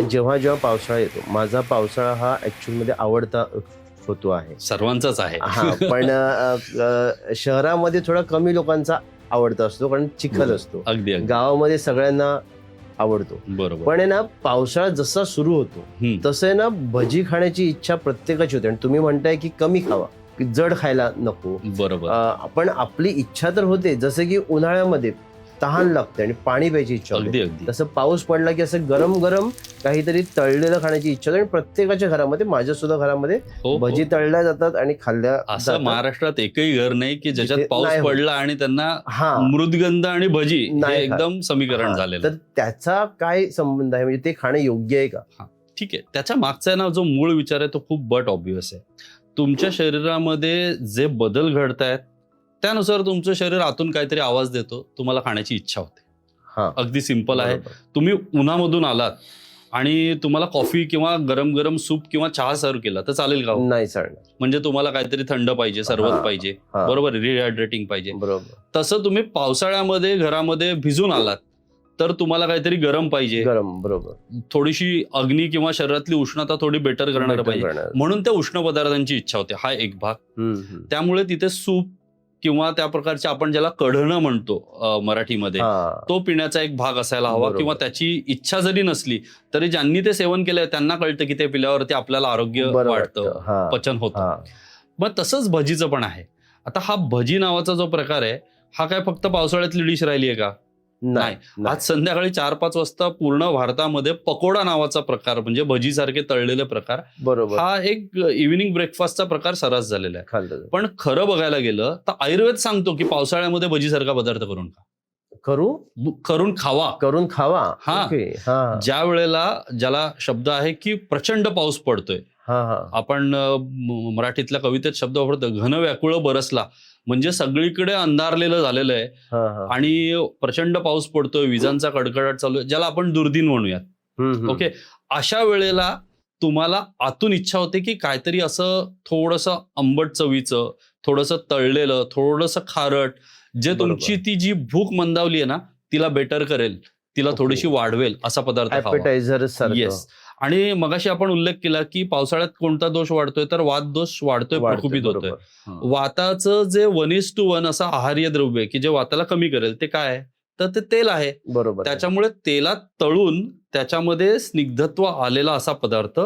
जेव्हा जेव्हा पावसाळा येतो, माझा पावसाळा हा ऍक्च्युअल मध्ये आवडता ऋतू आहे. सर्वांचाच आहे. हा पण शहरामध्ये थोडा कमी लोकांचा आवडता असतो, कारण चिखल असतो. अगदी अगदी गावामध्ये सगळ्यांना आवडतो. बरोबर. पण आहे ना, पावसाळा जसा सुरू होतो तसं आहे ना, भजी खाण्याची इच्छा प्रत्येकाची होते. आणि तुम्ही म्हणताय की कमी खावा, की जड खायला नको. बरोबर. पण आपली इच्छा तर होते, जसं की उन्हाळ्यामध्ये तहान लागते आणि पाणी प्यायची इच्छा अगदी होते. अगदी तसं पाऊस पडला की असं गरम गरम काहीतरी तळलेलं खाण्याची इच्छा होते. आणि प्रत्येकाच्या घरामध्ये, माझ्या सुद्धा घरामध्ये हो, भजी हो. तळल्या जातात आणि खाल्ल्या असं जातात. महाराष्ट्रात एकही घर नाही की ज्याच्यात जिथे पाऊस नाही होत. पडला आणि त्यांना हा मृदगंध आणि भजी हे नाही खात. एकदम समीकरण हा, झालेलं तर आहे. त्याचा काय संबंध आहे, म्हणजे ते खाणं योग्य आहे का? ठीक आहे. त्याच्या मागचा ना जो मूळ विचार आहे तो खूप बट ऑब्वियस आहे. तुमच्या शरीरामध्ये जे बदल घडतायत त्यानुसार तुमचं शरीर आतून काहीतरी आवाज देतो, तुम्हाला खाण्याची इच्छा होते. हा, अगदी सिंपल आहे. बरोबर. तुम्ही उन्हामधून आलात आणि तुम्हाला कॉफी किंवा गरम गरम सूप किंवा चहा सर्व केला तर चालेल का हो? नाही चालणार. म्हणजे तुम्हाला काहीतरी थंड पाहिजे, सरबत हा, पाहिजे, हा, बरोबर, रिहायड्रेटिंग पाहिजे. बरोबर. तसं तुम्ही पावसाळ्यामध्ये घरामध्ये भिजून आलात तर तुम्हाला काहीतरी गरम पाहिजे, गरम, बरोबर. थोडीशी अग्नी किंवा शरीरातली उष्णता थोडी बेटर करणार बेटर पाहिजे, करणार. म्हणून त्या उष्ण पदार्थांची इच्छा होते. हा एक भाग. त्यामुळे तिथे सूप किंवा त्या प्रकारचे आपण ज्याला कढणं म्हणतो मराठीमध्ये, हा, तो पिण्याचा एक भाग असायला हवा. बरोबर. किंवा त्याची इच्छा जरी नसली तरी ज्यांनी ते सेवन केलंय त्यांना कळतं की ते पिल्यावरती आपल्याला आरोग्य बरं वाटतं, वाटतं. हा, पचन होतं. हा. मग तसंच भजीचं पण आहे. आता हा भजी नावाचा जो प्रकार आहे हा काय फक्त पावसाळ्यातली डिश राहिली आहे का? नाही, आज संध्याकाळी 4-5 वाजता पूर्ण भारतामध्ये पकोडा नावाचा प्रकार, म्हणजे भजीसारखे तळलेले प्रकार, बरोबर. हा एक इव्हिनिंग ब्रेकफास्टचा प्रकार सर्रास झालेला आहे. खाल्लं जातं. पण खरं बघायला गेलं तर आयुर्वेद सांगतो की पावसाळ्यामध्ये भजीसारखा पदार्थ करून करून खावा. करून खावा. हा. ओके. हा, ज्या वेळेला ज्याला शब्द आहे की प्रचंड पाऊस पडतोय, हा, हा. आपण मराठीतल्या कवितेत शब्द वापरतो, घन व्याकुळ बरसला, म्हणजे सगळीकडे अंधारलेलं झालेलं आहे हा, हा. आणि प्रचंड पाऊस पडतोय, विजांचा कडकडाट चालू आहे, ज्याला आपण दुर्दिन म्हणूयात. ओके. अशा वेळेला तुम्हाला आतून इच्छा होते की काहीतरी असं थोडंसं आंबट चवीचं, थोडंसं तळलेलं, थोडंसं खारट, जे तुमची ती जी भूक मंदावली आहे ना तिला बेटर करेल, तिला ओके. थोडीशी वाढवेल असा पदार्थ खावा. ॲपेटायझर सारखं. येस. आणि मगाशी आपण उल्लेख केला की पावसाळ्यात कोणता दोष वाढतोय, तर वात दोष वाढतोय, वाढतंय, प्रकुपित होतोय. बरोबर. वाताचं जे 1:1 असं आहार्य द्रव्य आहे की जे वाताला कमी करेल, ते काय आहे, तर ते तेल आहे. बरोबर. त्याच्यामुळे तेलात तळून त्याच्यामध्ये स्निग्धत्व आलेला असा पदार्थ,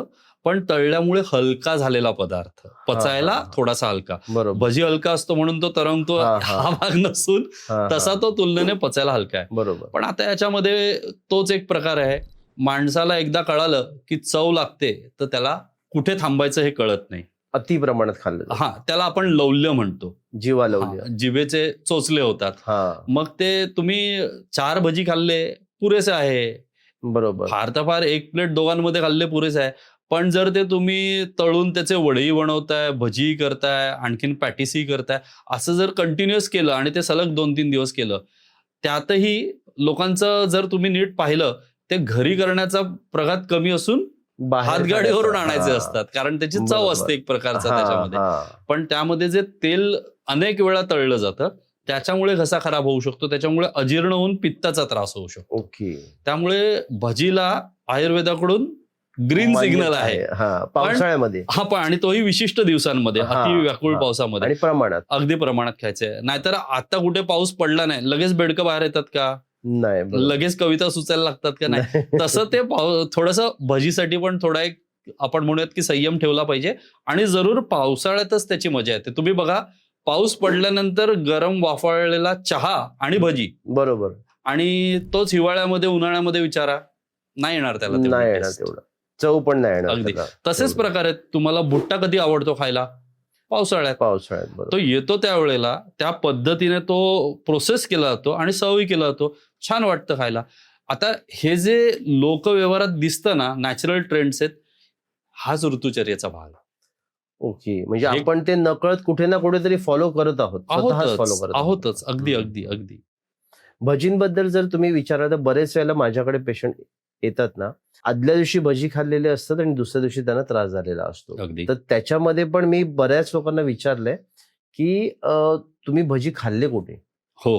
पण तळल्यामुळे हलका झालेला पदार्थ, पचायला हा. थोडासा हलका. बरोबर. भजी हलका असतो म्हणून तो तरंगतो, हा, हा भाग नसून हा, तसा तो तुलनेने पचायला हलका आहे. बरोबर. पण आता याच्यामध्ये तोच एक प्रकार आहे, माणसाला एकदा कळालं की चव लागते तर त्याला कुठे थांबायचं हे कळत नाही. अति प्रमाणात खाल्लं जातं. हा, त्याला आपण लवल्य म्हणतो. जीवा लावली. हा, जिभेचे चोचले होतात. हा, मग ते तुम्ही 4 भजी खाल्ले पुरेसे आहे, बरोबर. फार तर फार 1 प्लेट दोघांमध्ये खाल्ले पुरेसे आहे. पण जर ते तुम्ही तळून त्याचे वडेही बनवताय, भजी करताय, आणखीन पॅटिसही करताय, असं जर कंटिन्युअस केलं आणि ते सलग 2-3 दिवस केलं, त्यातही लोकांचं जर तुम्ही नीट पाहिलं, ते घरी करण्याचा प्रघात कमी असून बाहेर हातगाडीवरून खायचं. आणायचे हा. असतात, कारण त्याची चव बरोबर. असते एक प्रकारचा हा, त्याच्यामध्ये. हा. पण त्यामध्ये जे तेल अनेक वेळा तळलं जातं त्याच्यामुळे घसा खराब होऊ शकतो, त्याच्यामुळे अजीर्ण होऊन पित्ताचा त्रास होऊ शकतो. ओके. त्यामुळे भजीला आयुर्वेदाकडून ग्रीन सिग्नल आहे. हा, पावसाळ्यामध्ये. हा, पण आणि तोही विशिष्ट दिवसांमध्ये, हा, अति व्याकुळ हा. पावसामध्ये आणि प्रमाणात. अगदी प्रमाणात खायचंय. नाहीतर आता कुठे पाऊस पडला नाही लगेच बेडकं बाहेर येतात का, नाही, बरोबर. लगेच कविता सुचायला लागतात का, नाही. तसं ते थोडंसं भजीसाठी पण थोडा एक आपण म्हणूयात की संयम ठेवला पाहिजे. आणि जरूर पावसाळ्यातच त्याची मजा येते. तुम्ही बघा, पाऊस पडल्यानंतर गरम वाफाळलेला चहा आणि भजी, बरोबर. आणि तोच हिवाळ्यामध्ये उन्हाळ्यामध्ये विचारा, नाही येणार त्याला तेवढी नाही येणार taste. तेवढं, चव पण नाही येणार अगदी. त्याला. तसेच तेवढं. प्रकार आहेत. तुम्हाला भुट्टा कधी आवडतो खायला? पावसाळ्यात. पावसाळ्यात, बरोबर. तो येतो त्यावेळेला, त्या पद्धतीने तो प्रोसेस केला जातो आणि सर्वही केला जातो, छान वाटतं खायला. आता हे जे लोकव्यवहारात दिसतं ना, नॅचरल ट्रेंड्स आहेत, हाच ऋतुचर्याचा भाग. ओके. म्हणजे आपण ते नकळत कुठे ना कुठेतरी फॉलो करत आहोत. फॉलो करत आहोतच. अगदी अगदी अगदी. भजींबद्दल जर तुम्ही विचारलं तर बरेच वेळेला माझ्याकडे पेशंट येतात ना, आदल्या दिवशी भजी खाल्लेले असतात आणि दुसऱ्या दिवशी त्यांना त्रास झालेला असतो. अगदी. तर त्याच्यामध्ये पण मी बऱ्याच लोकांना विचारलंय की तुम्ही भजी खाल्ले कुठे? हो.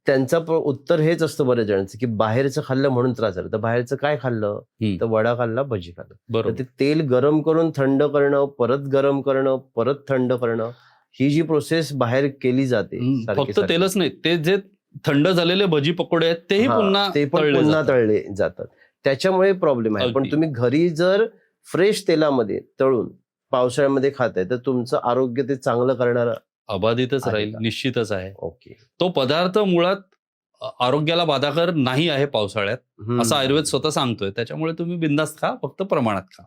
त्यांचं उत्तर हेच असतं बऱ्याच जणांचं की बाहेरचं खाल्लं म्हणून त्रास झाला. तर बाहेरचं काय खाल्लं? तर वडा खाल्ला, भजी खाल्लं. तर बरोबर. ते तेल गरम करून थंड करणं, परत गरम करणं, परत थंड करणं, ही जी प्रोसेस बाहेर केली जाते फक्त सारखी, तेलच नाही, ते जे थंड झालेले भजी पकोडे आहेत तेही पुन्हा ते पण तळले पुन्हा जातात. तळले जातात. त्याच्यामुळे प्रॉब्लेम आहे. पण अगदी. तुम्ही घरी जर फ्रेश तेलामध्ये तळून पावसाळ्यामध्ये खाताय तर तुमचं आरोग्य ते चांगलं करणार. अबाधितच आहे राहील, का? निश्चितच आहे. ओके. तो पदार्थ मुळात आरोग्याला बाधाकर नाही आहे पावसाळ्यात, असं आयुर्वेद स्वतः सांगतोय. त्याच्यामुळे तुम्ही बिनधास्त खा, फक्त प्रमाणात खा.